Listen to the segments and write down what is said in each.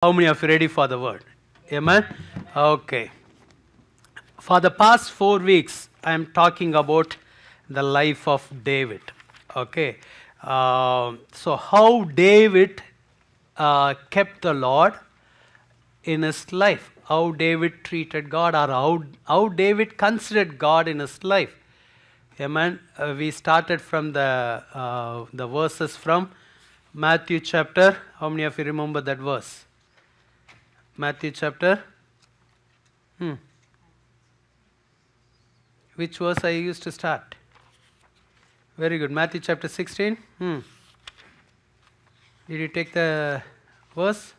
How many of you ready for the word? Amen? Okay. For the past 4 weeks, I am talking about the life of David. Okay. So how David kept the Lord in his life. How David treated God, or how David considered God in his life. Amen. We started from the verses from Matthew chapter. How many of you remember that verse? Matthew chapter. Which verse I used to start? Very good. Matthew chapter 16. Did you take the verse?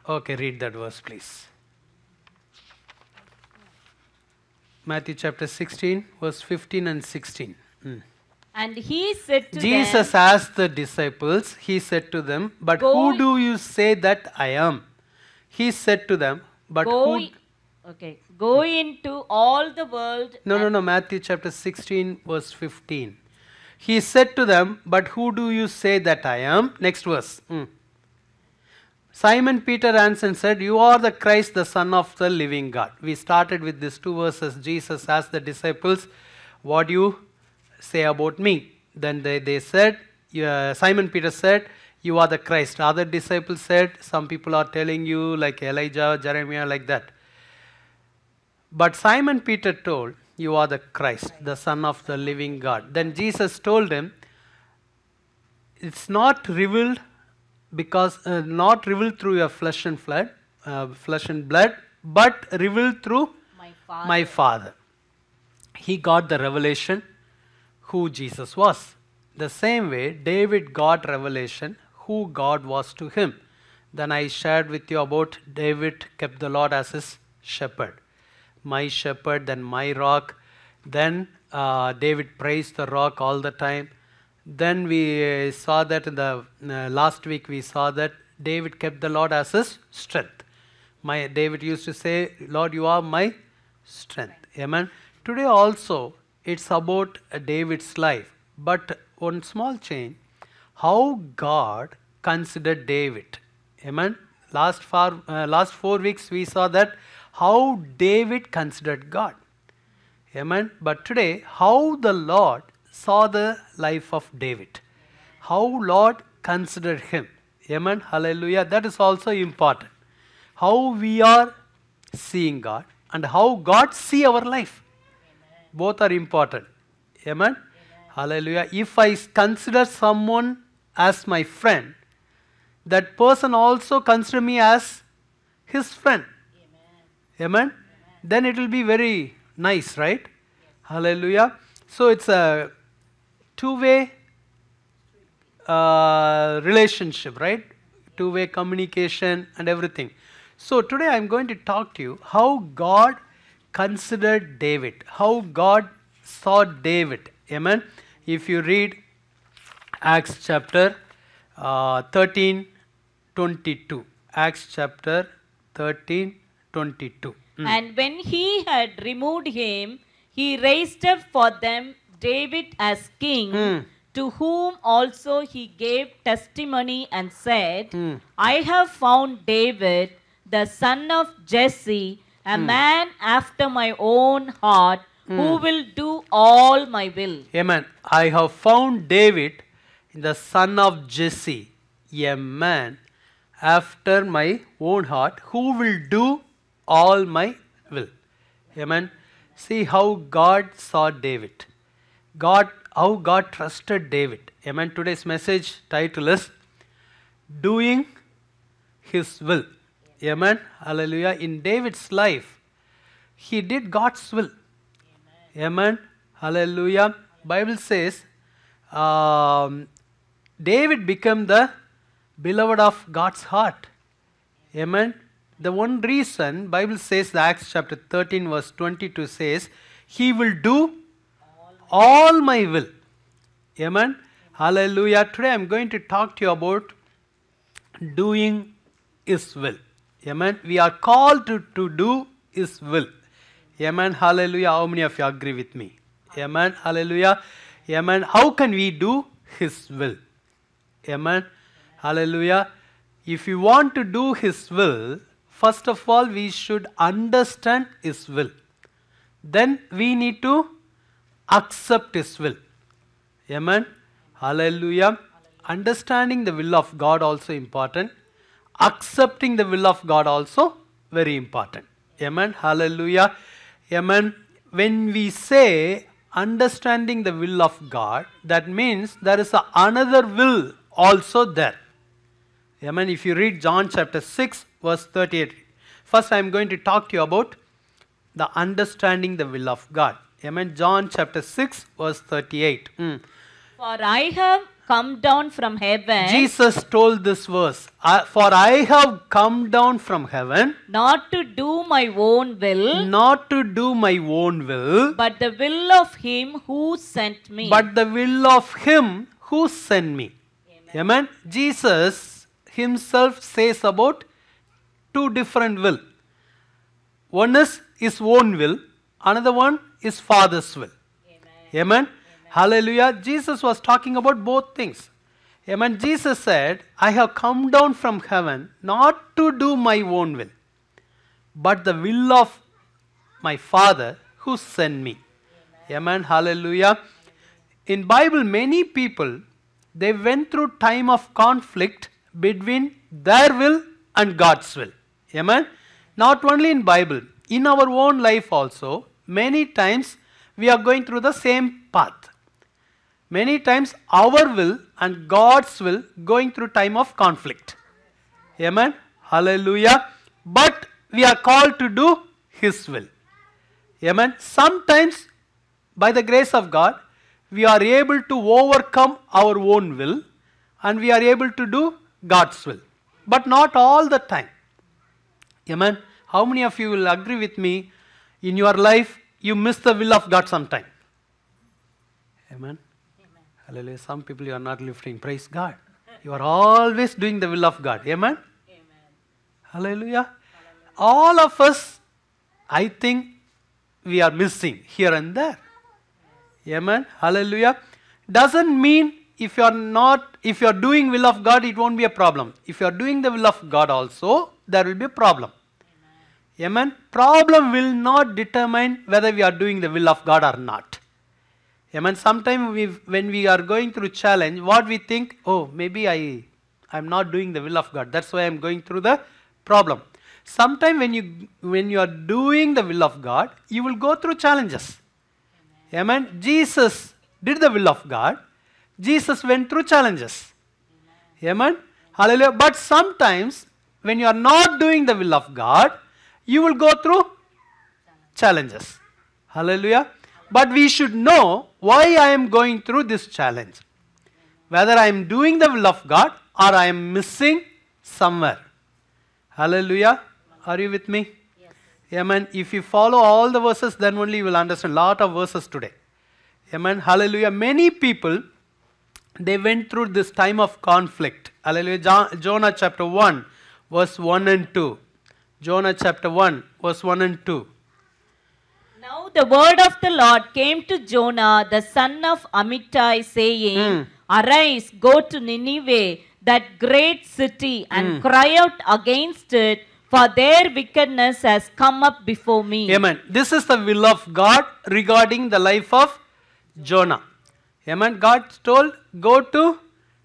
Okay, read that verse, please. Matthew chapter 16, verse 15 and 16. And he said to Jesus them, asked the disciples, he said to them, but who do you say that I am? He said to them, but go into all the world. No, Matthew chapter 16, verse 15. He said to them, but who do you say that I am? Next verse. Simon Peter answered and said, you are the Christ, the Son of the living God. We started with these 2 verses. Jesus asked the disciples, what do you say about me? Then they said, Simon Peter said, you are the Christ. Other disciples said, some people are telling you like Elijah, Jeremiah, like that. But Simon Peter told, you are the Christ, the Son of the living God. Then Jesus told him, it's not revealed not revealed through your flesh and blood, but revealed through my Father. He got the revelation who Jesus was. The same way, David got revelation who God was to him. Then I shared with you about David kept the Lord as his shepherd. My shepherd, then my rock. Then David praised the rock all the time. Then we saw that in the last week we saw that David kept the Lord as his strength. David used to say, Lord, you are my strength. Amen. Today also it's about David's life. But one small change, how God considered David. Amen. Last 4 weeks we saw that how David considered God. Amen. But today, how the Lord saw the life of David. How Lord considered him. Amen. Hallelujah. That is also important. How we are seeing God and how God see our life. Amen. Both are important. Amen. Hallelujah. If I consider someone as my friend, that person also consider me as his friend. Amen. Then it will be very nice, right? Yes. Hallelujah. So it's a two-way relationship, right? Two-way communication and everything. So today I'm going to talk to you how God considered David, how God saw David. Amen. If you read Acts chapter 13, 22. Acts chapter 13, 22. And when he had removed him, he raised up for them David as king, to whom also he gave testimony and said, I have found David, the son of Jesse, a man after my own heart, who will do all my will. Amen. I have found David, the son of Jesse, a man after my own heart, who will do all my will. Amen. See how God saw David. How God trusted David. Amen. Today's message title is Doing His Will. Amen. Hallelujah. In David's life, he did God's will. Amen. Hallelujah. Bible says David became the beloved of God's heart. Amen. The one reason, Bible says, the Acts chapter 13 verse 22 says, he will do all my will. Amen. Hallelujah. Today I am going to talk to you about doing His will. Amen. We are called to do His will. Amen. Hallelujah. How many of you agree with me? Amen. Hallelujah. Amen. How can we do His will? Amen. Hallelujah. if you want to do His will, first of all, we should understand His will. Then we need to accept His will. Amen. Hallelujah. Understanding the will of God also important. Accepting the will of God also very important. Amen. Hallelujah. Amen. When we say understanding the will of God, that means there is another will also there. Amen. If you read John chapter 6 verse 38. First I am going to talk to you about the understanding the will of God. Amen. John chapter 6 verse 38. For I have come down from heaven. Jesus told this verse. For I have come down from heaven. Not to do my own will. Not to do my own will. But the will of Him who sent me. But the will of Him who sent me. Amen. Jesus Himself says about two different will. One is His own will. Another one is Father's will. Amen. Hallelujah. Jesus was talking about both things. Amen. Jesus said, I have come down from heaven not to do my own will, but the will of my Father who sent me. Amen. Hallelujah. In Bible, many people, they went through time of conflict between their will and God's will. Amen. Not only in Bible, in our own life also, many times we are going through the same path. Many times our will and God's will going through time of conflict. Amen. Hallelujah. But we are called to do His will. Amen. Sometimes by the grace of God, we are able to overcome our own will and we are able to do God's will. But not all the time. Amen. How many of you will agree with me, in your life you miss the will of God sometime? Amen. Hallelujah. Some people you are not lifting. Praise God. You are always doing the will of God. Amen. Hallelujah. All of us, I think, we are missing here and there. Amen. Hallelujah. Doesn't mean if you are doing will of God, it won't be a problem. If you are doing the will of God also, there will be a problem. Amen. Problem will not determine whether we are doing the will of God or not. Amen. Sometimes when we are going through challenge, what we think, oh, maybe I am not doing the will of God. That's why I am going through the problem. Sometimes when you are doing the will of God, you will go through challenges. Amen. Jesus did the will of God. Jesus went through challenges. Amen. Hallelujah. But sometimes when you are not doing the will of God, you will go through challenges. Hallelujah. But we should know why I am going through this challenge. Whether I am doing the will of God or I am missing somewhere. Hallelujah. Are you with me? Yes. Amen. If you follow all the verses, then only you will understand. Lot of verses today. Amen. Hallelujah. Many people, they went through this time of conflict. Hallelujah. Jonah chapter 1, verse 1 and 2. Jonah chapter 1, verse 1 and 2. Now the word of the Lord came to Jonah, the son of Amittai, saying, Arise, go to Nineveh, that great city, and cry out against it, for their wickedness has come up before me. Amen. This is the will of God regarding the life of Jonah. Amen. God told, go to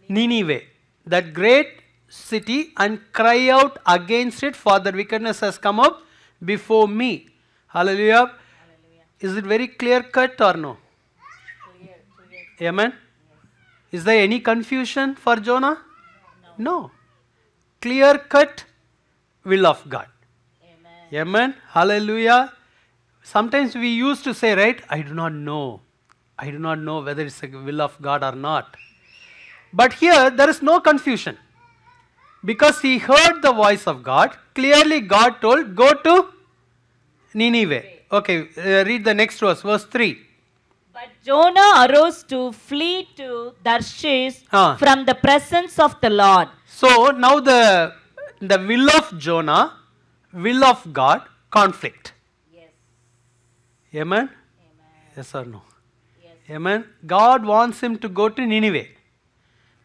Nineveh, that great city, and cry out against it, for their wickedness has come up before me. Hallelujah. Is it very clear cut or no? Clear. Amen. Is there any confusion for Jonah? No. Clear cut will of God. Amen. Hallelujah. Sometimes we used to say, right, I do not know. I do not know whether it's a will of God or not. But here there is no confusion. Because he heard the voice of God, clearly God told, go to Nineveh. Okay, read the next verse 3. But Jonah arose to flee to Tarshish from the presence of the Lord. So now the will of Jonah, will of God, conflict. Yes. Amen? Amen. Yes or no? Yes. Amen. God wants him to go to Nineveh.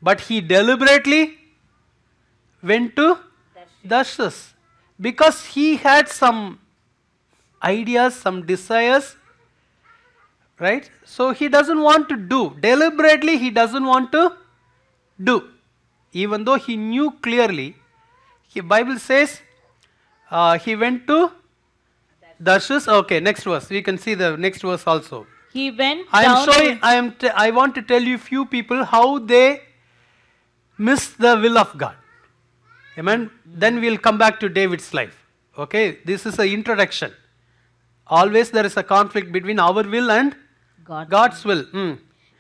But he deliberately went to Tarshish because he had some ideas, some desires, right? So he doesn't want to do. Deliberately he doesn't want to do. Even though he knew clearly, the Bible says he went to Tarshish. Okay, next verse. We can see the next verse also. He went I am down showing. I want to tell you few people how they miss the will of God. Amen. Then we'll come back to David's life. Okay, this is an introduction. Always there is a conflict between our will and God. God's will.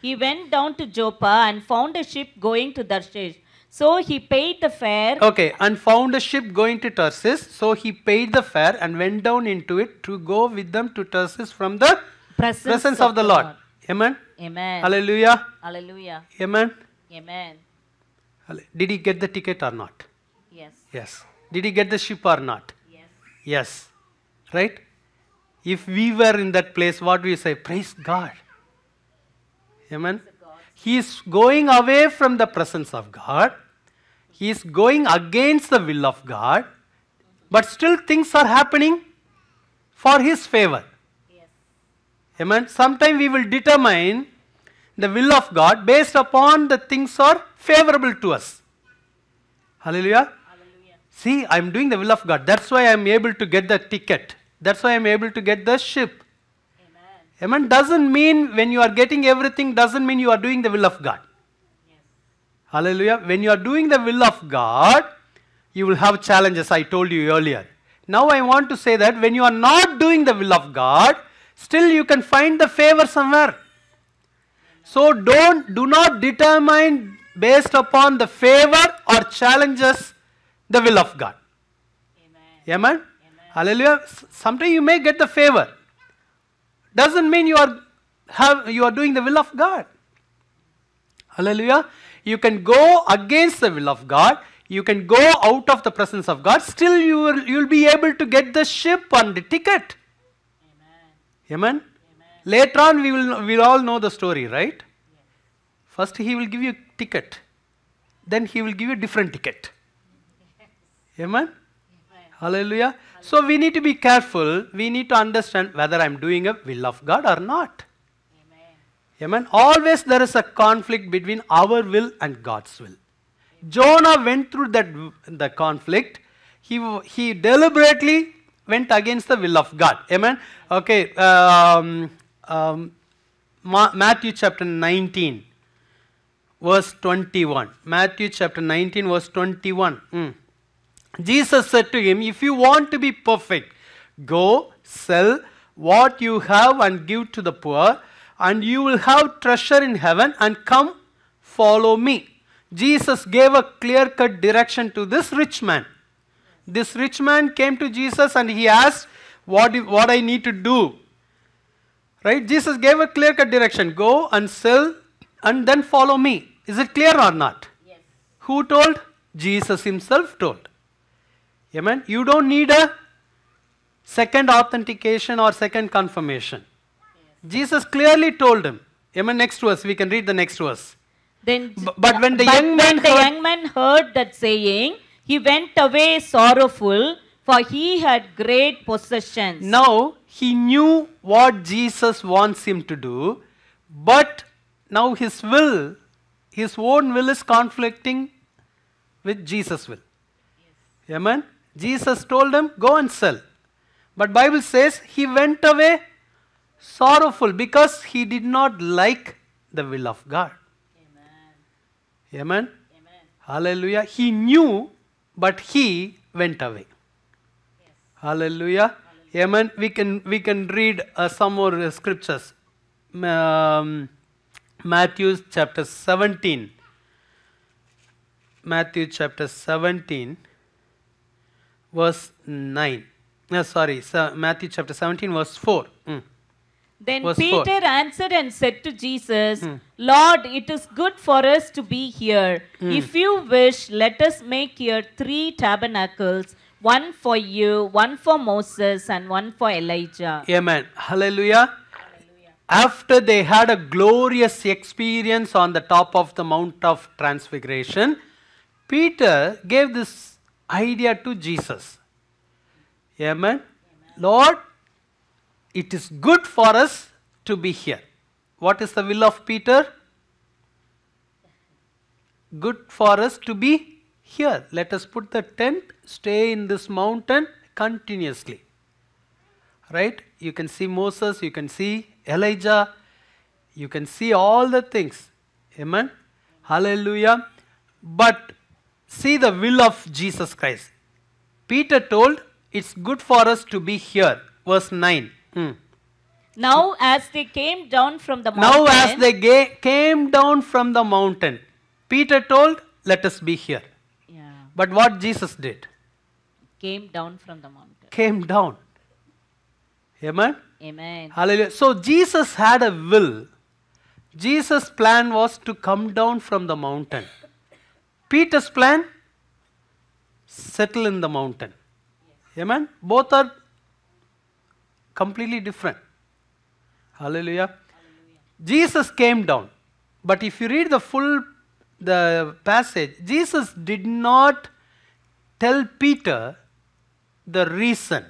He went down to Joppa and found a ship going to Tarshish. So he paid the fare. Okay, and found a ship going to Tarshish. So he paid the fare and went down into it to go with them to Tarshish from the presence of the Lord. Amen. Amen. Hallelujah. Hallelujah. Amen. Amen. Did he get the ticket or not? Yes. Yes. Did he get the ship or not? Yes. Yes. Right? If we were in that place, what do we say? Praise God. Amen. He is going away from the presence of God. He is going against the will of God. But still things are happening for his favor. Yes. Amen. Sometimes we will determine the will of God based upon the things are favorable to us. Hallelujah. Hallelujah. See, I am doing the will of God. That's why I am able to get the ticket. That's why I am able to get the ship. Amen. Amen. Doesn't mean when you are getting everything, doesn't mean you are doing the will of God. Yes. Hallelujah. When you are doing the will of God, you will have challenges, I told you earlier. Now I want to say that when you are not doing the will of God, still you can find the favor somewhere. So do not determine based upon the favor or challenges the will of God. Amen. Amen. Hallelujah. Sometimes you may get the favor. Doesn't mean you are doing the will of God. Hallelujah. You can go against the will of God. You can go out of the presence of God. Still you will be able to get the ship and the ticket. Amen. Amen. Later on we'll all know the story, right? First he will give you a ticket. Then he will give you a different ticket. Amen. Hallelujah. So we need to be careful. We need to understand whether I am doing a will of God or not. Amen. Always there is a conflict between our will and God's will. Jonah went through the conflict. He deliberately went against the will of God. Amen. Okay. Matthew chapter 19, verse 21. Matthew chapter 19, verse 21. Jesus said to him, if you want to be perfect, go sell what you have and give to the poor, and you will have treasure in heaven, and come follow me. Jesus gave a clear-cut direction to this rich man. This rich man came to Jesus and he asked, what I need to do? Right? Jesus gave a clear-cut direction. Go and sell and then follow me. Is it clear or not? Yes. Who told? Jesus himself told. Amen. You don't need a second authentication or second confirmation. Yes. Jesus clearly told him. Amen. Next verse. We can read the next verse. Then, but when the young man heard that saying, he went away sorrowful, for he had great possessions. Now he knew what Jesus wants him to do, but now his own will is conflicting with Jesus' will. Yes. Amen. Jesus told him, go and sell. But Bible says he went away sorrowful because he did not like the will of God. Amen. Amen. Amen. Hallelujah. He knew, but he went away. Yes. Hallelujah. Amen. We can read some more scriptures. Matthew chapter 17. Matthew chapter 17. Verse 9. Matthew chapter 17, verse 4. Then verse Peter 4. answered and said to Jesus, Lord, it is good for us to be here. If you wish, let us make here 3 tabernacles, one for you, one for Moses, and one for Elijah. Amen. Hallelujah. After they had a glorious experience on the top of the Mount of Transfiguration, Peter gave this idea to Jesus. Amen. Lord, it is good for us to be here. What is the will of Peter? Good for us to be here. Let us put the tent, stay in this mountain continuously. Right? You can see Moses, you can see Elijah, you can see all the things. Amen. Hallelujah. But see the will of Jesus Christ. Peter told, it's good for us to be here. Verse 9. Now as they came down from the mountain, Now as they came down from the mountain, Peter told, let us be here. yeah, But what Jesus did? came down from the mountain. Came down. Amen. Amen. Hallelujah. So Jesus had a will. Jesus' plan was to come down from the mountain. Peter's plan, settle in the mountain. Amen. Both are completely different. Hallelujah. Jesus came down. But if you read the passage, Jesus did not tell Peter the reason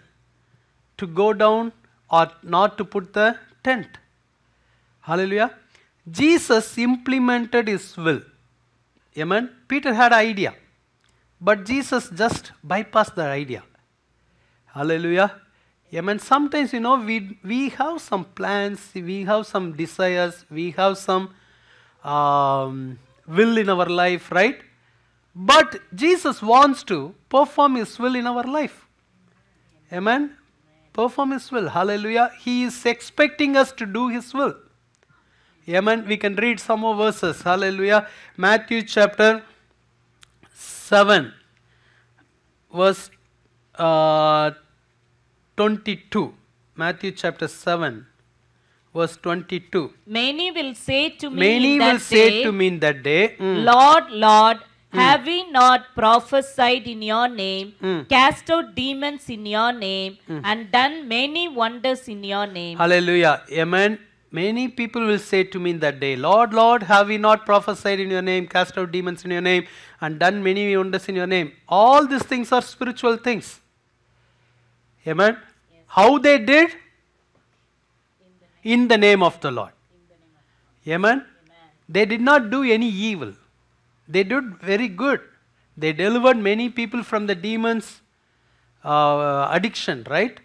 to go down or not to put the tent. Hallelujah. Jesus implemented his will. Amen. Peter had an idea, but Jesus just bypassed the idea. Hallelujah. Amen. Sometimes, we have some plans, we have some desires, we have some will in our life, right? But Jesus wants to perform his will in our life. Amen. Perform his will. Hallelujah. He is expecting us to do his will. Amen. We can read some more verses. Hallelujah. Matthew chapter 7, verse 22. Matthew chapter 7, verse 22. Many will say to me Many in will that say day, to me in that day, Lord, Lord, have we not prophesied in your name, cast out demons in your name, and done many wonders in your name? Hallelujah. Amen. Many people will say to me in that day, Lord, Lord, have we not prophesied in your name, cast out demons in your name, and done many wonders in your name? All these things are spiritual things. Amen. Yes. How they did? In the name of the Lord. Amen. They did not do any evil. They did very good. They delivered many people from the demons' addiction, right?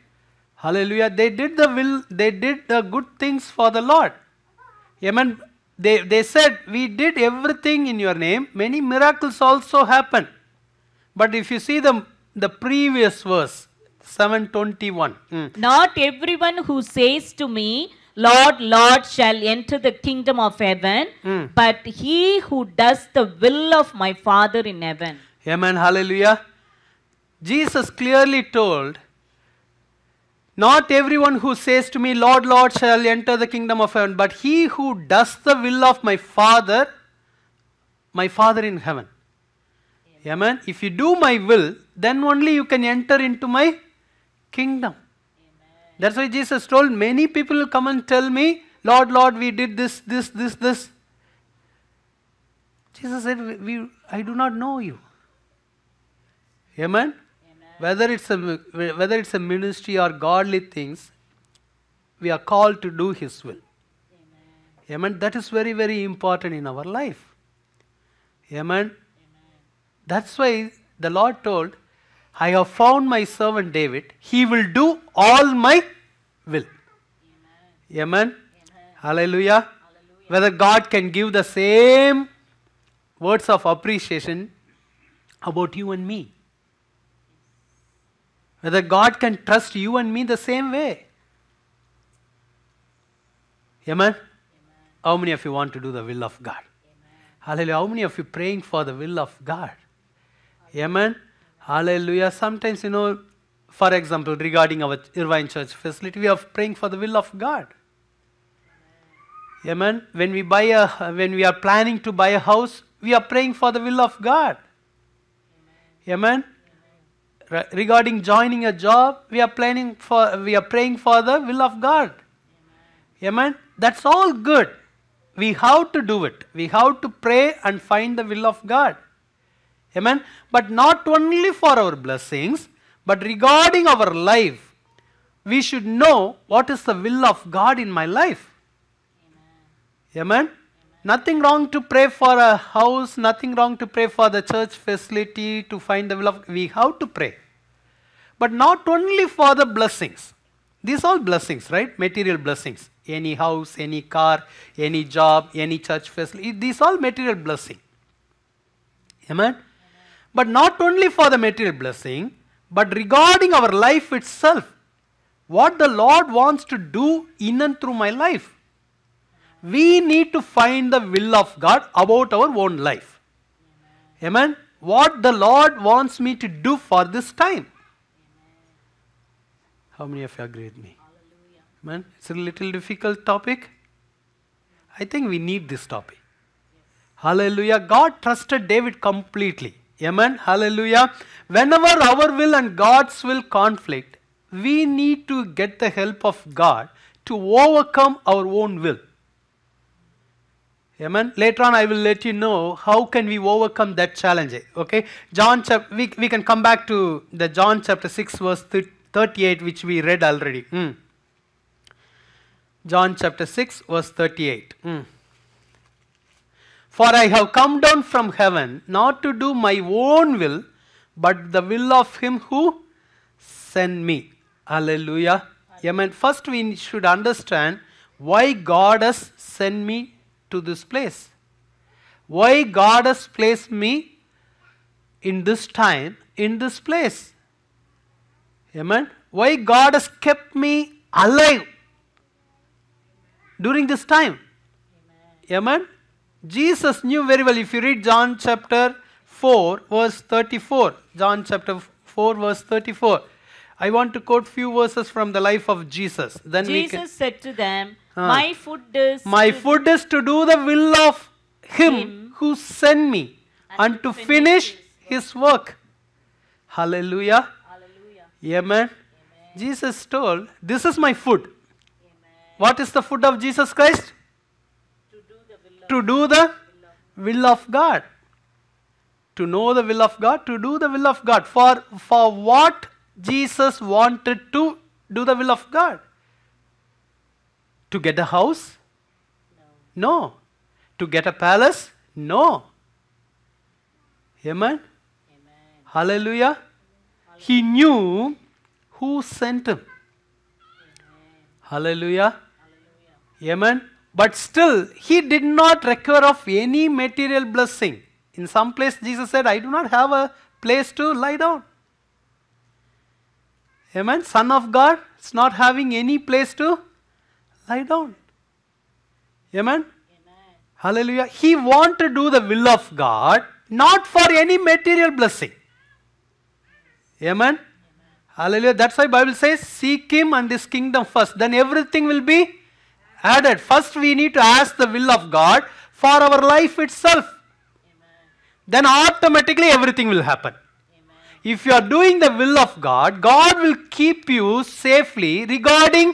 Hallelujah. They did the good things for the Lord. Amen. They said, we did everything in your name. Many miracles also happened. But if you see the previous verse, 7:21. Not everyone who says to me, Lord, Lord, shall enter the kingdom of heaven, but he who does the will of my Father in heaven. Amen. Hallelujah. Jesus clearly told, not everyone who says to me, Lord, Lord, shall enter the kingdom of heaven, but he who does the will of my Father in heaven. Amen. If you do my will, then only you can enter into my kingdom. That's why Jesus told, many people will come and tell me, Lord, Lord, we did this. Jesus said, I do not know you. Amen. Whether it's a ministry or godly things, we are called to do his will. Amen. That is very, very important in our life. Amen. That's why the Lord told, I have found my servant David. He will do all my will. Amen. Hallelujah. Whether God can give the same words of appreciation about you and me. Whether God can trust you and me the same way. Amen. How many of you want to do the will of God? Hallelujah. How many of you praying for the will of God? Amen. Hallelujah. Sometimes, for example, regarding our Irvine Church facility, we are praying for the will of God. Amen. When we are planning to buy a house, we are praying for the will of God. Amen. Regarding joining a job, we are praying for the will of God. Amen. That's all good. We have to do it. We have to pray and find the will of God. Amen. But not only for our blessings, but regarding our life, we should know what is the will of God in my life. Amen. Nothing wrong to pray for a house, nothing wrong to pray for the church facility to find the will of God. We have to pray. But not only for the blessings. These are all blessings, right? Material blessings. Any house, any car, any job, any church facility. These are all material blessing. Amen. But not only for the material blessing, but regarding our life itself. What the Lord wants to do in and through my life. We need to find the will of God about our own life. Amen. What the Lord wants me to do for this time. How many of you agree with me? Amen. It's a little difficult topic. I think we need this topic. Hallelujah. God trusted David completely. Amen. Hallelujah. Whenever our will and God's will conflict, we need to get the help of God to overcome our own will. Amen. Later on I will let you know how can we overcome that challenge. Okay. We can come back to the John chapter 6 verse 38 which we read already. John chapter 6 verse 38. For I have come down from heaven not to do my own will, but the will of him who sent me. Hallelujah. Amen. First we should understand why God has sent me to this place. Why God has placed me in this time, in this place. Amen. Why God has kept me alive during this time. Amen. Jesus knew very well. If you read John chapter 4 verse 34. John chapter 4 verse 34. I want to quote few verses from the life of Jesus. Then Jesus said to them, My food is to do the will of him who sent me and to finish his work. Hallelujah. Hallelujah. Amen. Jesus told, this is my food. Amen. What is the food of Jesus Christ? To do the will of God. To know the will of God, to do the will of God. For what Jesus wanted to do the will of God? To get a house? No. To get a palace? No. Amen. Hallelujah. He knew who sent him. Hallelujah. Amen. But still, he did not require of any material blessing. In some place, Jesus said, I do not have a place to lie down. Amen. Son of God is not having any place to lie down. Amen. Hallelujah. He wanted to do the will of God, not for any material blessing. Amen. Hallelujah. That's why Bible says, seek him and his kingdom first. Then everything will be added. First we need to ask the will of God for our life itself. Then automatically everything will happen. If you are doing the will of God, God will keep you safely regarding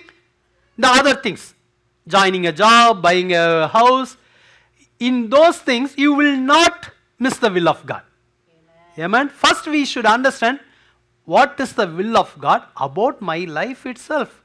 the other things. Joining a job, buying a house. In those things, you will not miss the will of God. Amen. First we should understand what is the will of God about my life itself.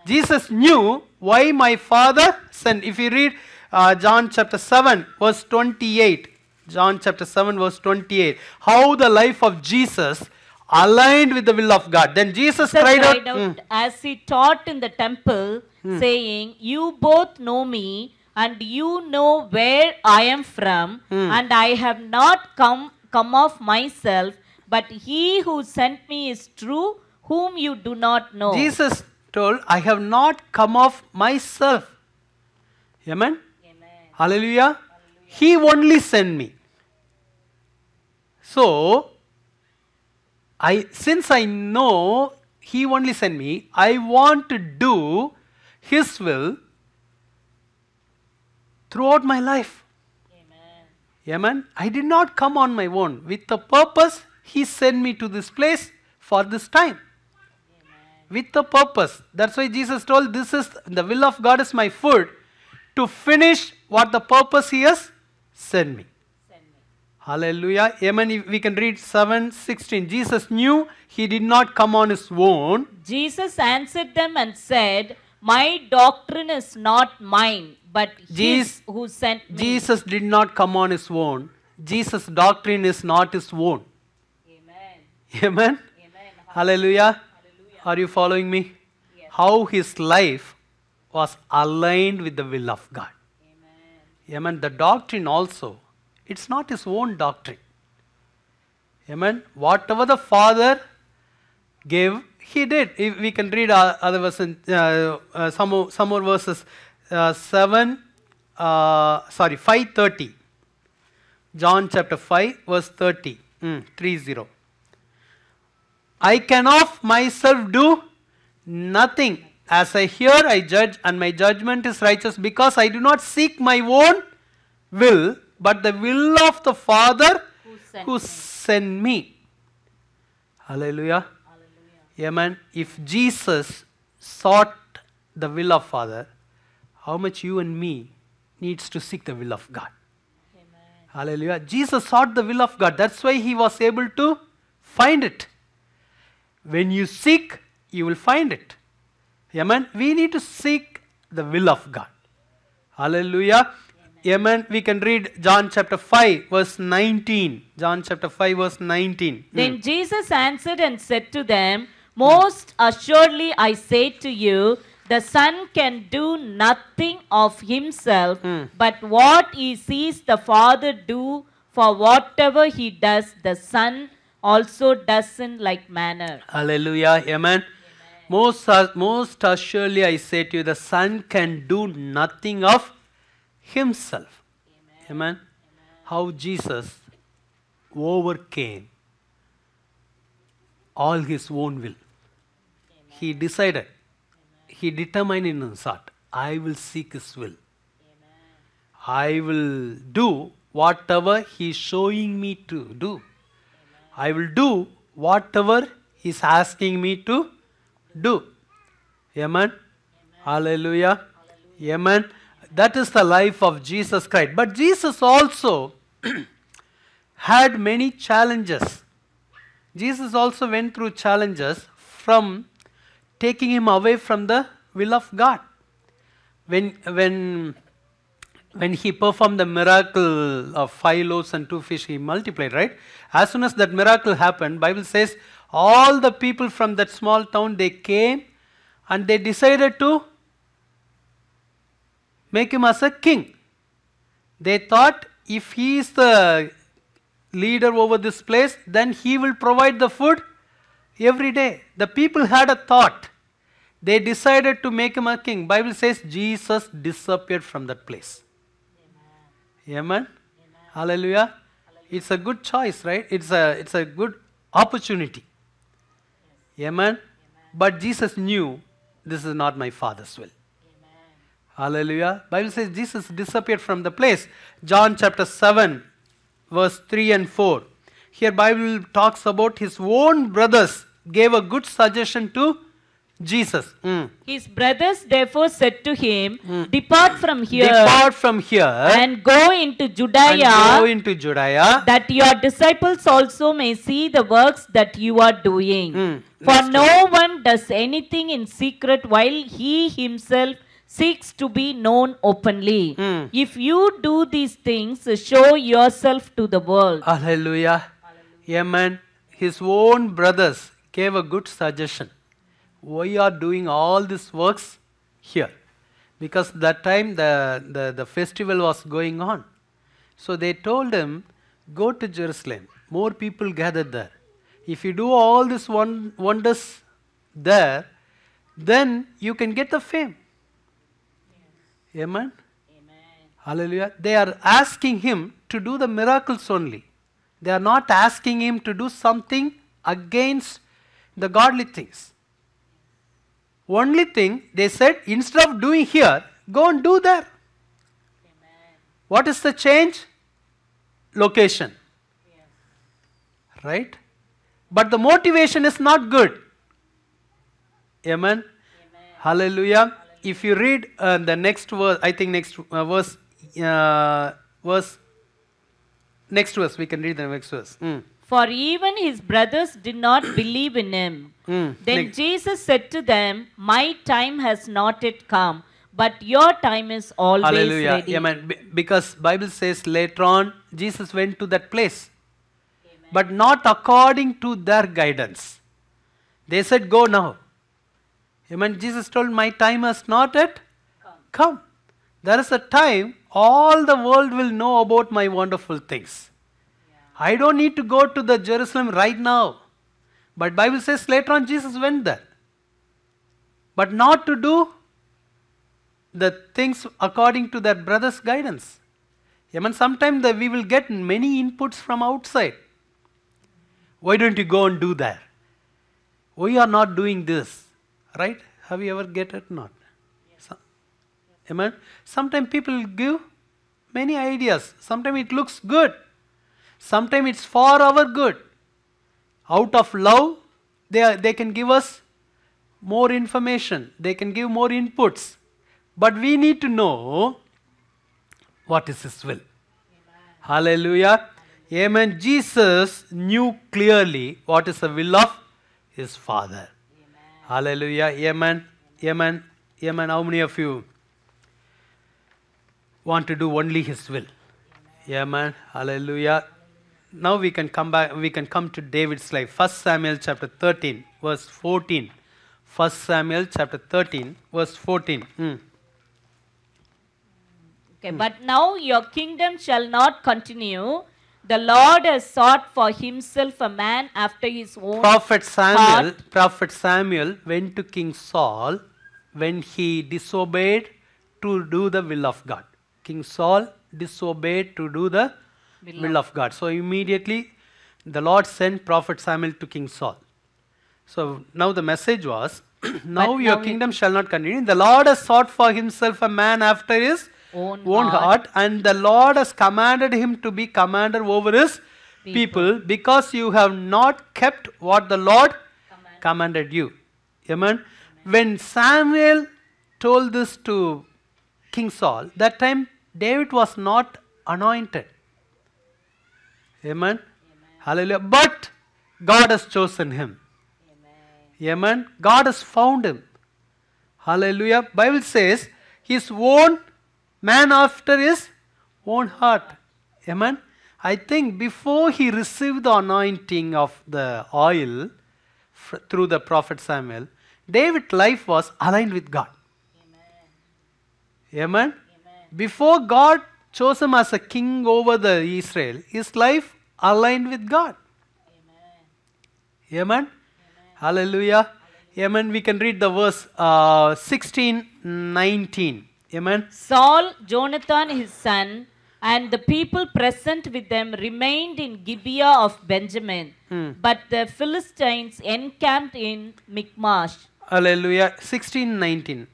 Jesus knew why my Father sent. If you read John chapter 7 verse 28. John chapter 7 verse 28. How the life of Jesus aligned with the will of God. Then Jesus cried out as he taught in the temple, saying, You both know me, and you know where I am from, and I have not come of myself, but he who sent me is true, whom you do not know. Jesus told, I have not come of myself. Amen. Hallelujah. He only sent me. So, since I know he only sent me, I want to do his will throughout my life. Amen. I did not come on my own. With the purpose, he sent me to this place for this time. With the purpose. That's why Jesus told, this is the will of God is my food to finish what the purpose he has sent me. Hallelujah. Amen. If we can read 7:16. Jesus knew he did not come on his own. Jesus answered them and said, my doctrine is not mine, but his who sent me. Jesus did not come on his own. Jesus' doctrine is not his own. Amen. Amen. Amen. Hallelujah. Are you following me? Yes. How his life was aligned with the will of God. Amen. Amen. The doctrine also, it's not his own doctrine. Amen. Whatever the Father gave, he did. If we can read other verses, some more verses. 5:30. John chapter 5 verse 30. 30. I can of myself do nothing. As I hear, I judge, and my judgment is righteous, because I do not seek my own will, but the will of the Father who sent me. Hallelujah. Hallelujah. Amen. If Jesus sought the will of Father, how much you and me needs to seek the will of God. Amen. Hallelujah. Jesus sought the will of God. That's why he was able to find it. When you seek, you will find it. Amen. We need to seek the will of God. Hallelujah. Amen. We can read John chapter 5 verse 19. John chapter 5 verse 19. Then Jesus answered and said to them, most assuredly I say to you, the Son can do nothing of himself, but what he sees the Father do, for whatever he does, the Son also does in like manner. Hallelujah. Amen. Most assuredly I say to you, the Son can do nothing of himself. Amen. How Jesus overcame all his own will. He decided, he determined in his heart, I will seek his will. I will do whatever he is showing me to do. I will do whatever he is asking me to do. Amen. Hallelujah. Amen. That is the life of Jesus Christ. But Jesus also had many challenges. Jesus also went through challenges from taking him away from the will of God. When he performed the miracle of 5 loaves and 2 fish, he multiplied, right? As soon as that miracle happened, Bible says all the people from that small town, they came and they decided to make him as a king. They thought if he is the leader over this place, then he will provide the food every day. The people had a thought. They decided to make him a king. Bible says Jesus disappeared from that place. Amen. Amen. Hallelujah. It's a good choice, right? It's a good opportunity. Amen. But Jesus knew this is not my Father's will. Hallelujah. Bible says Jesus disappeared from the place. John chapter 7 verse 3 and 4. Here Bible talks about his own brothers gave a good suggestion to Jesus. His brothers therefore said to him, depart from here, Depart from here and go into Judea, that your disciples also may see the works that you are doing. For no one does anything in secret while he himself seeks to be known openly. If you do these things, show yourself to the world. Hallelujah. Amen. His own brothers gave a good suggestion. Why are doing all these works here? Because that time the festival was going on. So they told him, go to Jerusalem. More people gathered there. If you do all these wonders there, then you can get the fame. Amen. Hallelujah. They are asking him to do the miracles only. They are not asking him to do something against the godly things. Only thing they said, instead of doing here, go and do there. What is the change? Location. Right? But the motivation is not good. Amen. Hallelujah. If you read the next verse, I think next verse Next verse, we can read the next verse. For even his brothers did not believe in him. Then Next. Jesus said to them, my time has not yet come, but your time is always Hallelujah. ready. Amen. Because Bible says later on, Jesus went to that place. But not according to their guidance. They said, go now. Amen. Jesus told, my time has not yet come. There is a time all the world will know about my wonderful things. I don't need to go to the Jerusalem right now. But Bible says later on Jesus went there. But not to do the things according to their brother's guidance. Amen. Sometimes we will get many inputs from outside. Why don't you go and do that? We are not doing this. Right? Have you ever get it? Not. Amen. Sometimes people give many ideas. Sometimes it looks good. Sometimes it's for our good. Out of love, they can give us more information. They can give more inputs. But we need to know what is His will. Hallelujah. Amen. Jesus knew clearly what is the will of His Father. Hallelujah. Amen. Amen. Amen. How many of you want to do only His will? Amen. Hallelujah. Now we can come back, we can come to David's life. 1 Samuel chapter 13, verse 14. 1 Samuel chapter 13, verse 14. Okay, but now your kingdom shall not continue. The Lord has sought for himself a man after his own Prophet heart. Samuel went to King Saul when he disobeyed to do the will of God. King Saul disobeyed to do the will of God. So immediately the Lord sent Prophet Samuel to King Saul. So now the message was, now your kingdom shall not continue. The Lord has sought for himself a man after his own heart, and the Lord has commanded him to be commander over his people, because you have not kept what the Lord commanded you. Amen. When Samuel told this to King Saul, that time David was not anointed. Amen. Hallelujah. But God has chosen him. Amen. God has found him. Hallelujah. Bible says his own man after his own heart. Amen. I think before he received the anointing of the oil through the prophet Samuel, David's life was aligned with God. Amen. Before God chose him as a king over the Israel, his life aligned with God. Amen. Hallelujah. Amen. We can read the verse 16-19. Amen. Saul, Jonathan his son, and the people present with them remained in Gibeah of Benjamin. But the Philistines encamped in Michmash. Hallelujah. 16-19.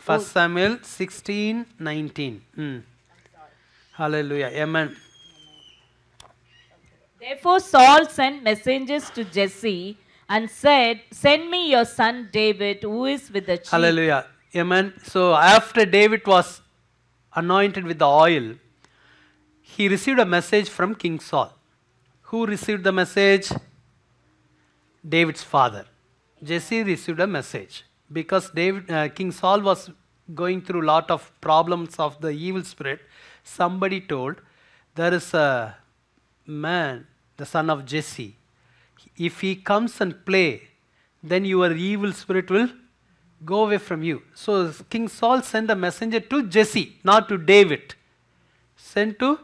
1 Samuel 16-19. Hallelujah. Amen. Therefore Saul sent messengers to Jesse and said, send me your son David, who is with the sheep. Hallelujah. Amen. So after David was anointed with the oil, he received a message from King Saul. Who received the message? David's father. Jesse received a message. Because King Saul was going through a lot of problems of the evil spirit, somebody told, there is a man, the son of Jesse. If he comes and play, then your evil spirit will go away from you. So King Saul sent a messenger to Jesse, not to David. Sent to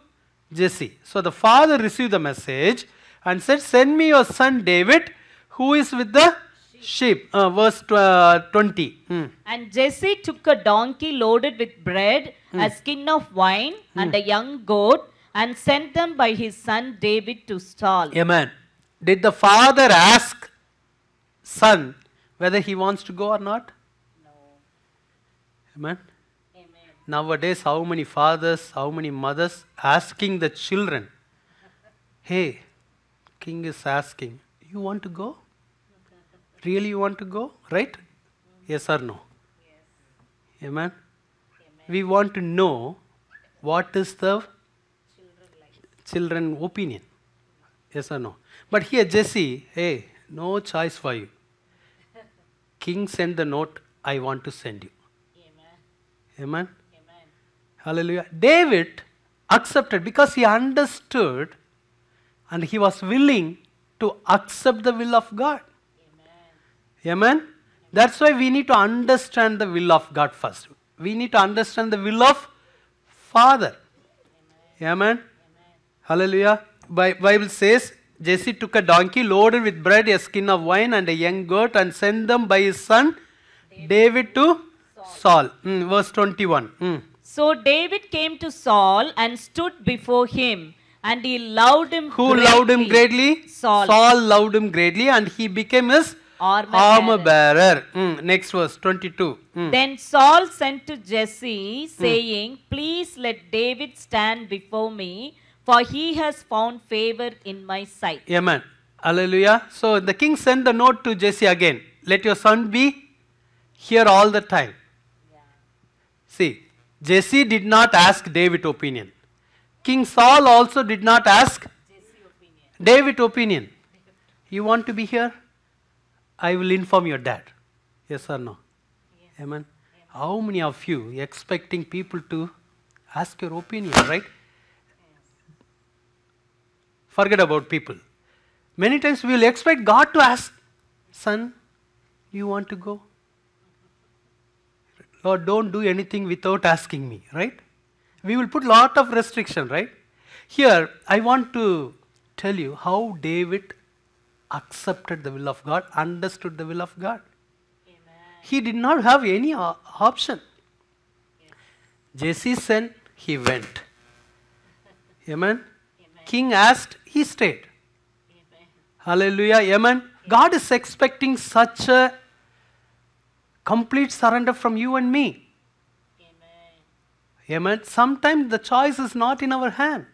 Jesse. So the father received the message and said, send me your son David, who is with the sheep. Verse 20. And Jesse took a donkey loaded with bread, a skin of wine, and a young goat, and sent them by his son David to Saul. Amen. Did the father ask son whether he wants to go or not? No. Amen. Amen. Nowadays, how many fathers, how many mothers asking the children, hey, king is asking, you want to go? Really you want to go? Right? Yes or no? Yes. Amen. We want to know what is the children opinion. Yes or no? But here Jesse, hey, no choice for you. King sent the note, I want to send you. Amen. Hallelujah. David accepted because he understood and he was willing to accept the will of God. Amen. That's why we need to understand the will of God first. We need to understand the will of Father. Amen. Hallelujah. Bible says, Jesse took a donkey loaded with bread, a skin of wine, and a young goat, and sent them by his son David to Saul. Verse 21. So David came to Saul and stood before him, and he loved him Who greatly. loved him greatly? Saul. Saul loved him greatly, and he became his armor bearer. Next verse 22. Then Saul sent to Jesse, saying, Please let David stand before me, for he has found favor in my sight. Amen. Hallelujah. So the king sent the note to Jesse again. Let your son be here all the time. See, Jesse did not ask David's opinion. King Saul also did not ask David's opinion. You want to be here? I will inform your dad. Yes or no? Yes. Amen. How many of you expecting people to ask your opinion, right? Forget about people. Many times we will expect God to ask, son, you want to go? Lord, don't do anything without asking me, right? We will put lot of restriction, right? Here, I want to tell you how David accepted the will of God, understood the will of God. Amen. He did not have any option. Yes. Jesse sent, he went. Amen. King asked, he stayed. Amen. Hallelujah. Amen. God is expecting such a complete surrender from you and me. Amen. Amen. Sometimes the choice is not in our hand.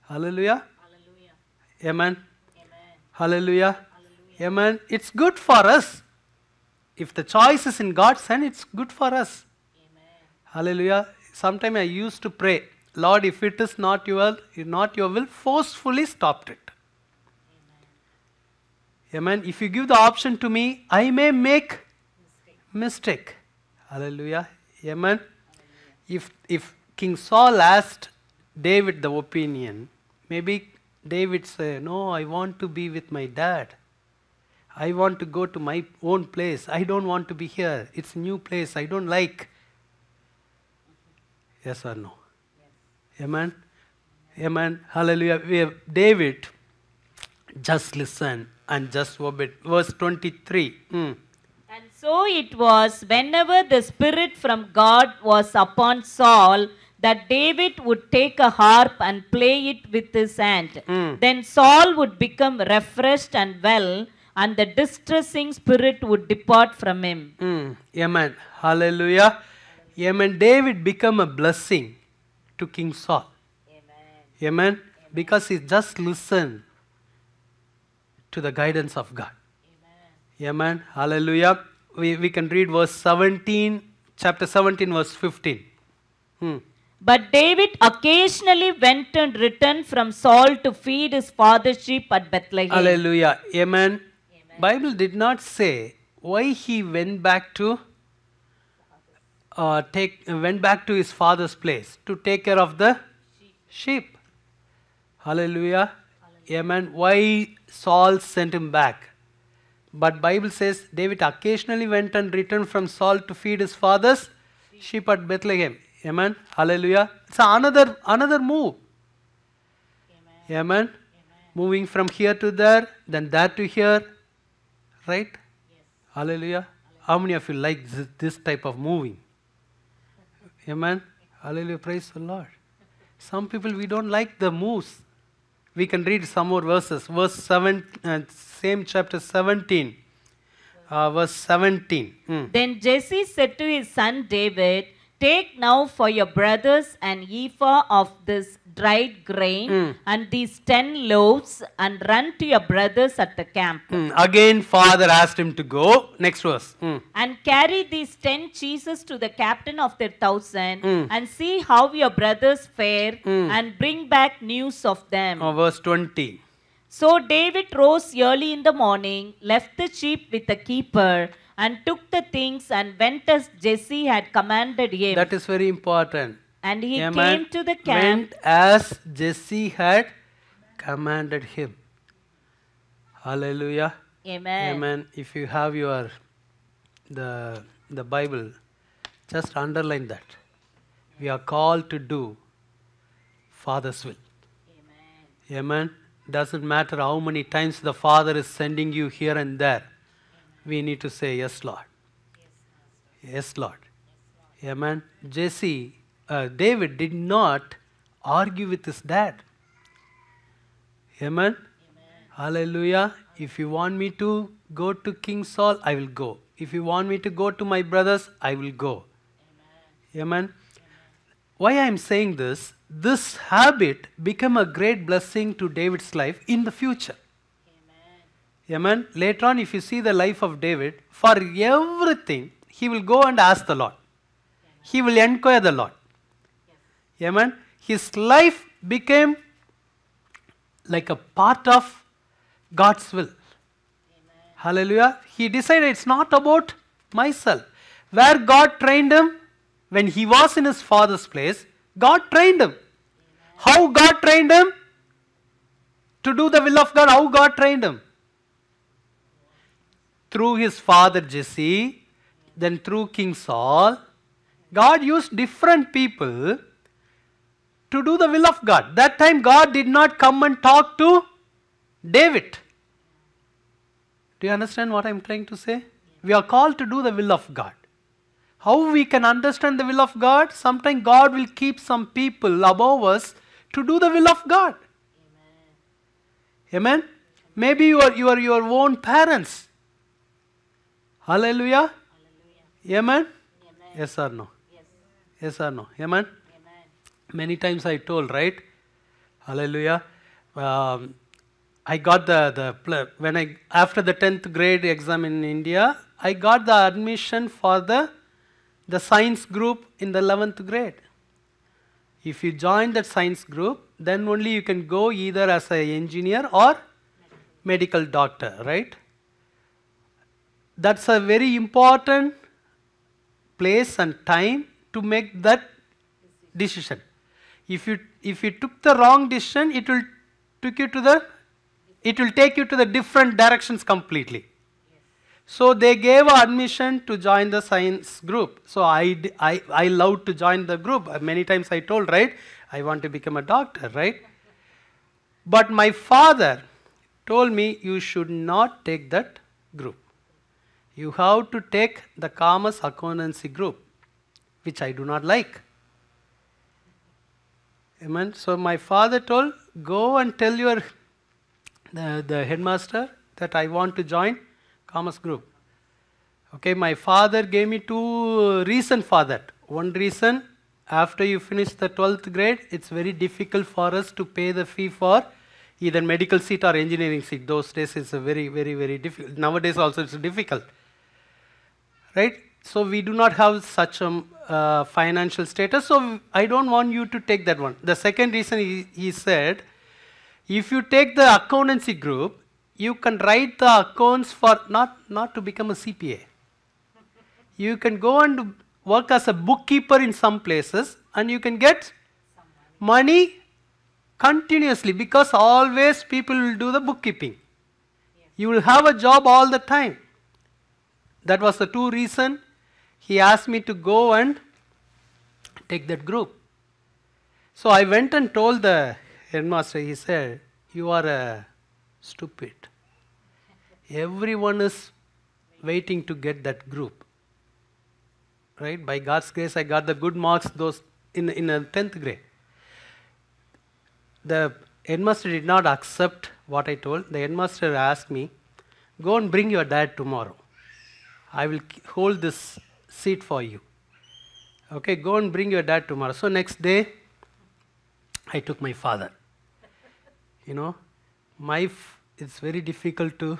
Hallelujah. Hallelujah. Amen. Hallelujah. Hallelujah. Amen. It's good for us. If the choice is in God's hand, it's good for us. Amen. Hallelujah. Sometimes I used to pray, Lord, if it is not your will, forcefully stop it. Amen. If you give the option to me, I may make mistake. Hallelujah. Amen. Hallelujah. If King Saul asked David the opinion, maybe David said, no, I want to be with my dad. I want to go to my own place. I don't want to be here. It's a new place. I don't like. Yes or no? Yes. Amen. Amen. Hallelujah. David just listened and just obeyed. Verse 23. And so it was, whenever the Spirit from God was upon Saul, that David would take a harp and play it with his hand. Then Saul would become refreshed and well, and the distressing spirit would depart from him. Amen. Hallelujah. Amen. David became a blessing to King Saul. Amen. Amen. Because he just listened to the guidance of God. Amen. Amen. Hallelujah. We can read verse 17, chapter 17, verse 15. But David occasionally went and returned from Saul to feed his father's sheep at Bethlehem. Hallelujah. Amen. Bible did not say why he went back to his father's place to take care of the sheep. Hallelujah. Amen. Why Saul sent him back. But Bible says David occasionally went and returned from Saul to feed his father's sheep at Bethlehem. Amen. Hallelujah. It's another move. Amen. Amen. Moving from here to there, then there to here. Right? Yes. Hallelujah. How many of you like this type of moving? Amen. Hallelujah. Praise the Lord. Some people, we don't like the moves. We can read some more verses. Verse 7, same chapter 17. Verse 17. Then Jesse said to his son David, Take now for your brothers an ephah of this dried grain and these 10 loaves, and run to your brothers at the camp. Again, father asked him to go. Next verse. And carry these 10 cheeses to the captain of their 1,000, and see how your brothers fare, and bring back news of them. Verse 20. So David rose early in the morning, left the sheep with the keeper, and took the things and went as Jesse had commanded him. That is very important. And he Amen. came to the camp. Went as Jesse had commanded him. Hallelujah. Amen. Amen. If you have your the Bible, just underline that. We are called to do Father's will. Amen. Amen. Doesn't matter how many times the Father is sending you here and there. We need to say, yes, Lord. Yes, Lord. Amen. David did not argue with his dad. Amen. Hallelujah. If you want me to go to King Saul, I will go. If you want me to go to my brothers, I will go. Amen. Why I am saying this? This habit became a great blessing to David's life in the future. Amen. Later on, if you see the life of David, for everything, he will go and ask the Lord. He will inquire the Lord. Amen. His life became like a part of God's will. Hallelujah. He decided it's not about myself. Where God trained him, when he was in his father's place, God trained him. How God trained him? To do the will of God, how God trained him? Through his father Jesse, then through King Saul. God used different people to do the will of God. That time God did not come and talk to David. Do you understand what I am trying to say? We are called to do the will of God. How we can understand the will of God? Sometimes God will keep some people above us to do the will of God. Amen. Maybe your own parents. Hallelujah. Amen. Yes or no? Yes or no? Amen. Many times I told, right? Hallelujah. I got after the 10th grade exam in India, I got the admission for the science group in the 11th grade. If you join that science group, then only you can go either as an engineer or medical doctor, right? That's a very important place and time to make that decision. If you took the wrong decision, it will take you to the different directions completely. So they gave admission to join the science group. So I loved to join the group. Many times I told, right, I want to become a doctor, right? But my father told me, you should not take that group. You have to take the commerce accountancy group, which I do not like. Amen. So my father told, go and tell the headmaster that I want to join commerce group. Okay, my father gave me two reasons for that. One reason, after you finish the 12th grade, it's very difficult for us to pay the fee for either medical seat or engineering seat. Those days it's a very, very, very difficult. Nowadays also it's difficult. Right? So we do not have such a financial status, so I don't want you to take that one. The second reason he said, if you take the accountancy group, you can write the accounts for not to become a CPA. You can go and work as a bookkeeper in some places and you can get money continuously because always people will do the bookkeeping. You will have a job all the time. That was the two reasons he asked me to go and take that group. So I went and told the headmaster, he said, you are a stupid. Everyone is waiting to get that group. Right? By God's grace, I got the good marks those in the 10th grade. The headmaster did not accept what I told. The headmaster asked me, go and bring your dad tomorrow. I will hold this seat for you. Okay, go and bring your dad tomorrow. So next day, I took my father. You know, it's very difficult to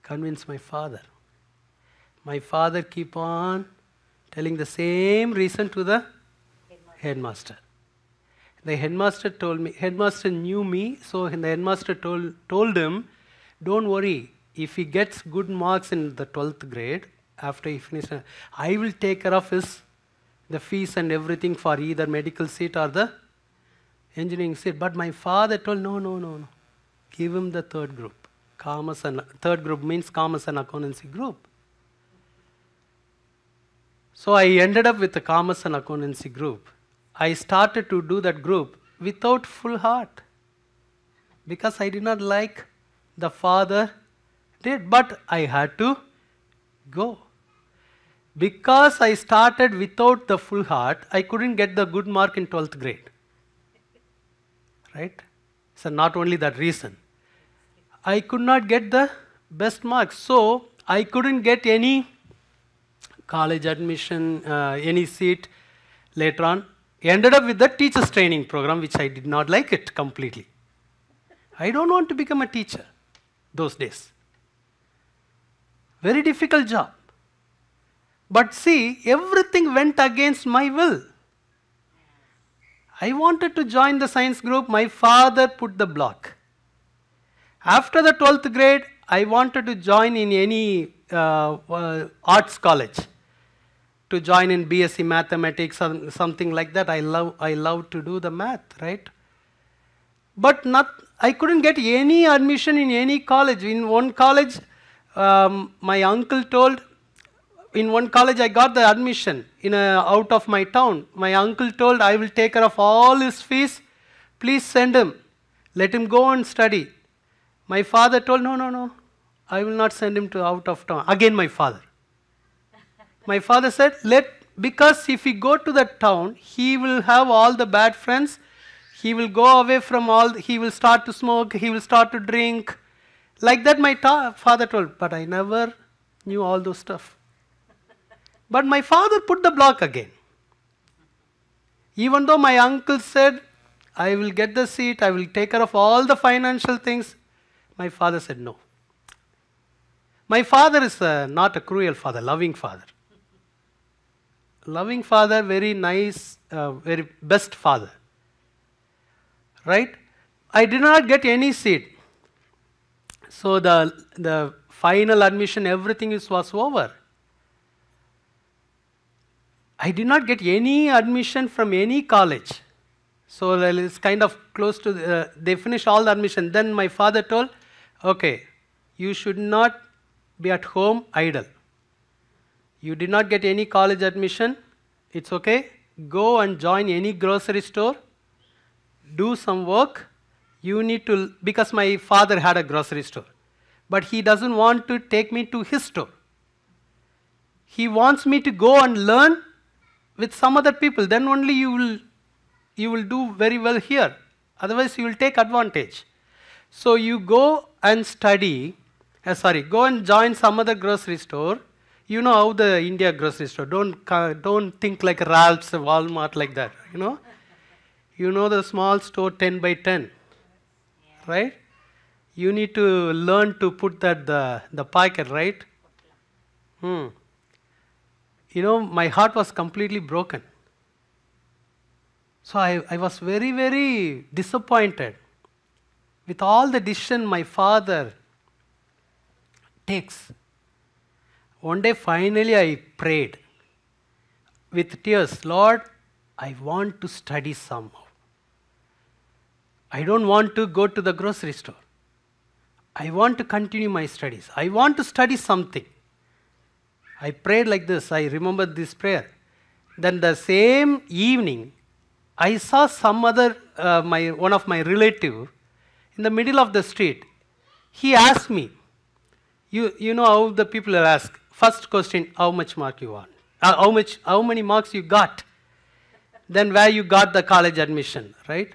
convince my father. My father keep on telling the same reason to the headmaster. The headmaster told me, headmaster knew me, so the headmaster told him, don't worry, if he gets good marks in the 12th grade, after he finishes, I will take care of the fees and everything for either medical seat or the engineering seat. But my father told, no. Give him the third group. Third group means commerce and accountancy group. So I ended up with the commerce and accountancy group. I started to do that group without full heart because I did not like the father did, but I had to go. Because I started without the full heart, I couldn't get the good mark in 12th grade. Right? So not only that reason. I could not get the best marks. So I couldn't get any college admission, any seat later on. Ended up with the teacher's training program, which I did not like it completely. I don't want to become a teacher those days. Very difficult job. But see, everything went against my will. I wanted to join the science group. My father put the block. After the 12th grade, I wanted to join in any arts college. To join in BSc mathematics or something like that. I love to do the math, right? But I couldn't get any admission in any college. In one college, my uncle told, in one college I got the admission out of my town. My uncle told, I will take care of all his fees. Please send him. Let him go and study. My father told, no. I will not send him to out of town. Again my father. My father said, because if he go to that town, he will have all the bad friends. He will go away from he will start to smoke, he will start to drink. Like that my father told, but I never knew all those stuff. But my father put the block again. Even though my uncle said, I will get the seat, I will take care of all the financial things, my father said no. My father is not a cruel father, loving father. Loving father, very nice, very best father. Right? I did not get any seat. So the final admission, everything was over. I did not get any admission from any college. So it's kind of close to, they finished all the admission. Then my father told, okay, you should not be at home idle. You did not get any college admission, it's okay. Go and join any grocery store, do some work. You need to, because my father had a grocery store, but he doesn't want to take me to his store. He wants me to go and learn with some other people, then only you will do very well here. Otherwise you will take advantage. So you go and study, go and join some other grocery store. You know how the India grocery store, don't think like Ralph's, Walmart like that, you know. You know the small store 10 by 10, right? You need to learn to put that the packet, right? You know, my heart was completely broken. So I was very, very disappointed with all the decision my father takes. One day finally I prayed with tears, Lord, I want to study somehow. I don't want to go to the grocery store. I want to continue my studies. I want to study something. I prayed like this. I remember this prayer. Then the same evening, I saw some other, one of my relative in the middle of the street. He asked me, you know how the people will ask, first question, how much mark you want? How many marks you got? Then where you got the college admission, right?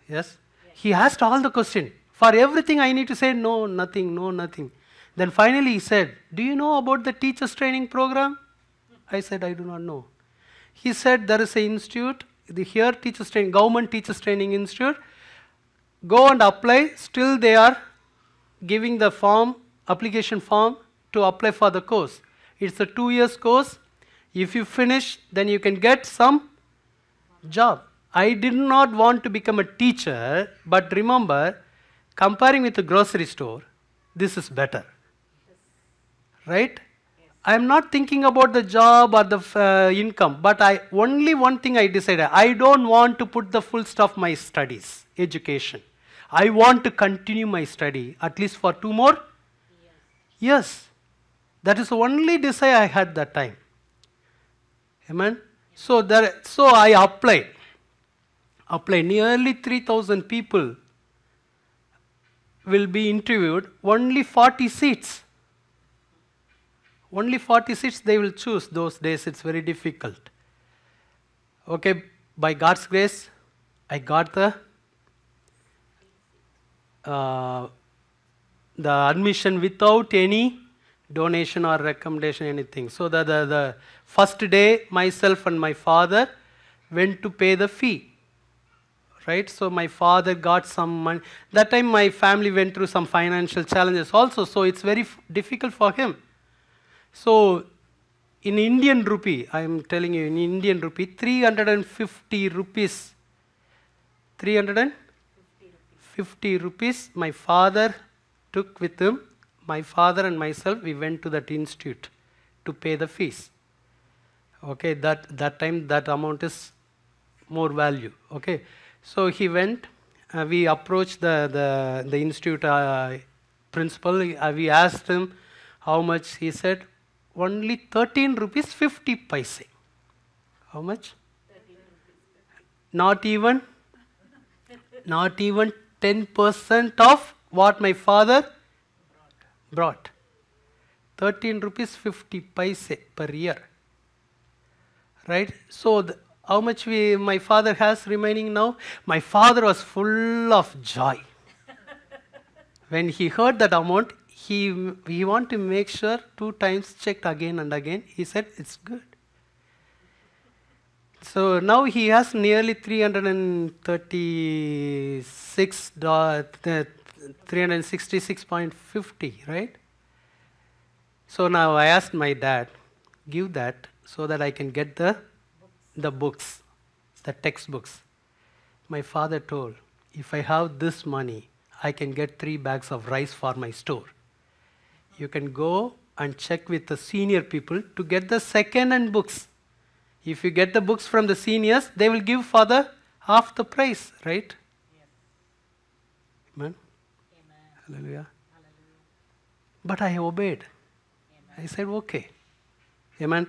Yes? He asked all the question. For everything I need to say, no, nothing, no, nothing. Then finally he said, do you know about the teacher's training program? I said, I do not know. He said there is an institute, here teachers training, government teachers training institute. Go and apply. Still they are giving the form, application form to apply for the course. It's a 2 years course. If you finish, then you can get some job. I did not want to become a teacher, but remember, comparing with a grocery store, this is better. Right? I am not thinking about the job or the income, but only one thing I decided, I don't want to put the full stop my studies, education. I want to continue my study at least for 2 more years. That is the only desire I had that time. Amen. So I applied. Nearly 3,000 people will be interviewed. Only 40 seats. Only 40 seats they will choose. Those days it's very difficult. Okay, by God's grace, I got the admission without any donation or recommendation, anything. So the first day, myself and my father went to pay the fee. Right? So my father got some money. That time my family went through some financial challenges also. So it's very difficult for him. So in Indian rupee, I am telling you, in Indian rupee, 350 rupees. 350 rupees my father took with him. My father and myself, we went to that institute to pay the fees. Okay, that time that amount is more value. Okay, so he went. We approached the institute principal. We asked him how much. He said only 13 rupees 50 paise. How much? Not even 10% of what my father brought. 13 rupees 50 paise per year. Right? So how much my father has remaining now? My father was full of joy. When he heard that amount, he wanted to make sure 2 times, checked again and again. He said, it's good. So now he has nearly 366.50, right? So now I asked my dad, give that so that I can get the books, the textbooks. My father told, if I have this money, I can get 3 bags of rice for my store. You can go and check with the senior people to get the second-hand books. If you get the books from the seniors, they will give for the half the price, right? Yes. Amen. Amen. Hallelujah. But I obeyed. Amen. I said, okay. Amen.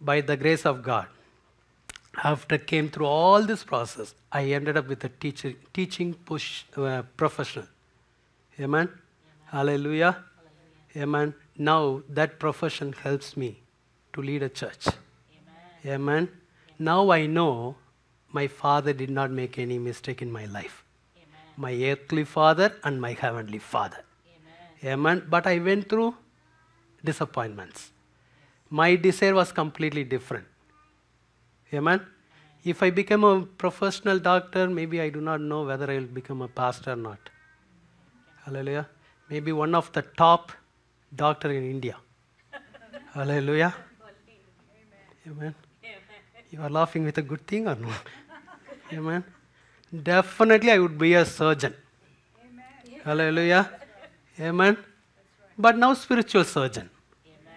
By the grace of God, after came through all this process, I ended up with a teaching professional. Amen. Amen. Hallelujah. Hallelujah. Amen. Now that profession helps me to lead a church. Amen. Amen. Now I know my father did not make any mistake in my life. Amen. My earthly father and my heavenly father. Amen. Amen. But I went through disappointments. My desire was completely different. Amen. If I become a professional doctor, maybe I do not know whether I will become a pastor or not. Hallelujah. Maybe one of the top doctor in India. Hallelujah. Amen. You are laughing with a good thing or not? Amen. Definitely I would be a surgeon. Hallelujah. Amen. But now spiritual surgeon.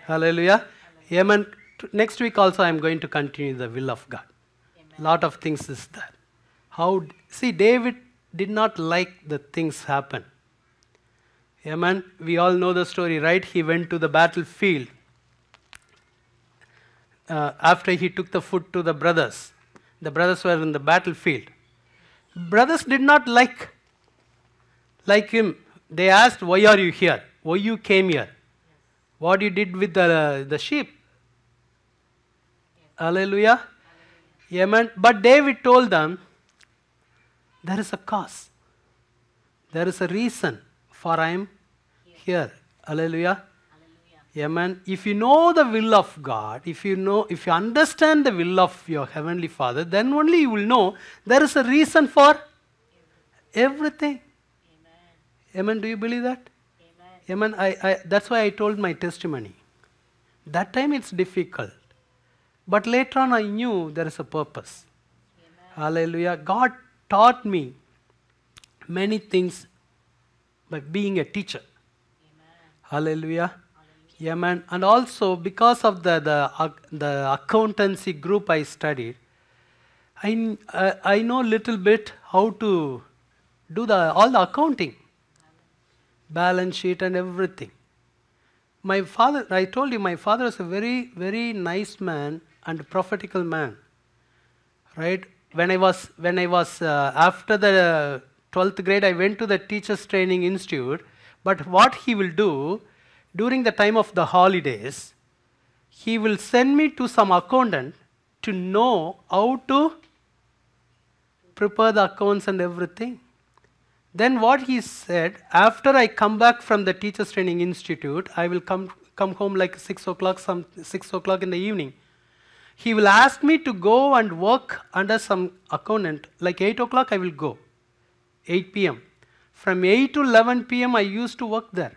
Hallelujah. Amen. Next week also I am going to continue the will of God. Lot of things is there. See, David did not like the things happen. Amen. We all know the story, right? He went to the battlefield. After he took the food to the brothers were in the battlefield. Brothers did not like him. They asked, why are you here? Why you came here? What you did with the sheep? Hallelujah. Amen. But David told them, there is a cause. There is a reason for I am here. Hallelujah. Amen. If you know the will of God, if you understand the will of your Heavenly Father, then only you will know there is a reason for everything. Amen. Do you believe that? Amen. That's why I told my testimony. That time it's difficult. But later on I knew there is a purpose. Hallelujah. God taught me many things by being a teacher. Hallelujah. Amen. And also because of the accountancy group I studied, I know little bit how to do all the accounting, balance sheet and everything. My father, I told you, my father is a very, very nice man and prophetical man. Right? When I was after the 12th grade, I went to the Teachers Training Institute. But what he will do, during the time of the holidays, he will send me to some accountant to know how to prepare the accounts and everything. Then what he said, after I come back from the Teachers Training Institute, I will come home like 6 o'clock in the evening. He will ask me to go and work under some accountant. Like 8 o'clock I will go, 8 p.m. From 8 to 11 p.m. I used to work there.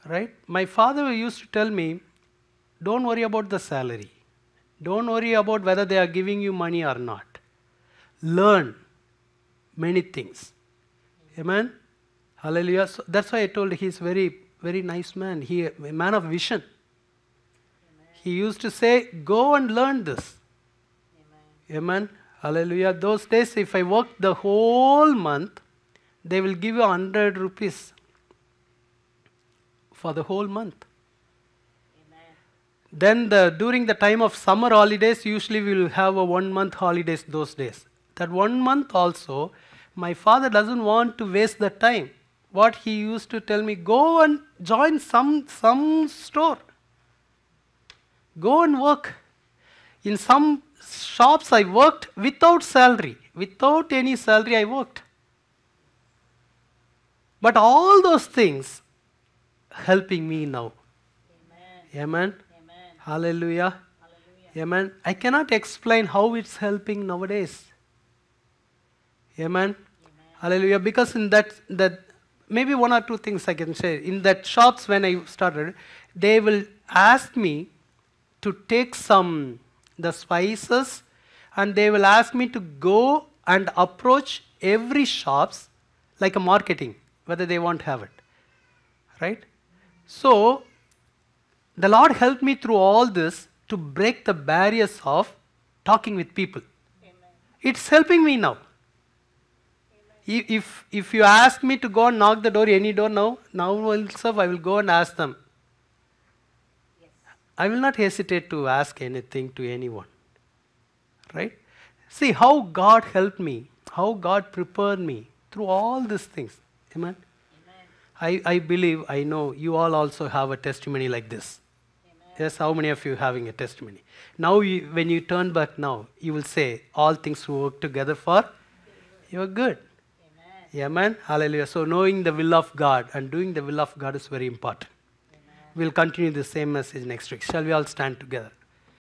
Right? My father used to tell me, don't worry about the salary. Don't worry about whether they are giving you money or not. Learn many things. Amen? Hallelujah. So that's why I told he's very, very nice man. He a man of vision. He used to say, go and learn this. Amen. Hallelujah. Those days, if I worked the whole month, they will give you 100 rupees for the whole month. Then during the time of summer holidays, usually we will have a 1 month holidays those days. That 1 month also, my father doesn't want to waste the time. What he used to tell me, go and join some store. Go and work. In some shops I worked without salary. Without any salary I worked. But all those things helping me now. Amen. Hallelujah. Amen. I cannot explain how it's helping nowadays. Amen. Hallelujah. Because in that maybe 1 or 2 things I can say. In that shops when I started, they will ask me to take the spices, and they will ask me to go and approach every shops like a marketing, whether they want to have it. Right? So, the Lord helped me through all this to break the barriers of talking with people. Amen. It's helping me now. If you ask me to go and knock the door, any door now I will go and ask them. I will not hesitate to ask anything to anyone. Right? See how God helped me, how God prepared me through all these things. Amen? I believe, I know you all also have a testimony like this. Amen. Yes, how many of you having a testimony? Now when you turn back now, you will say, all things work together for your good. Amen. Amen? Hallelujah. So knowing the will of God and doing the will of God is very important. We'll continue the same message next week. Shall we all stand together?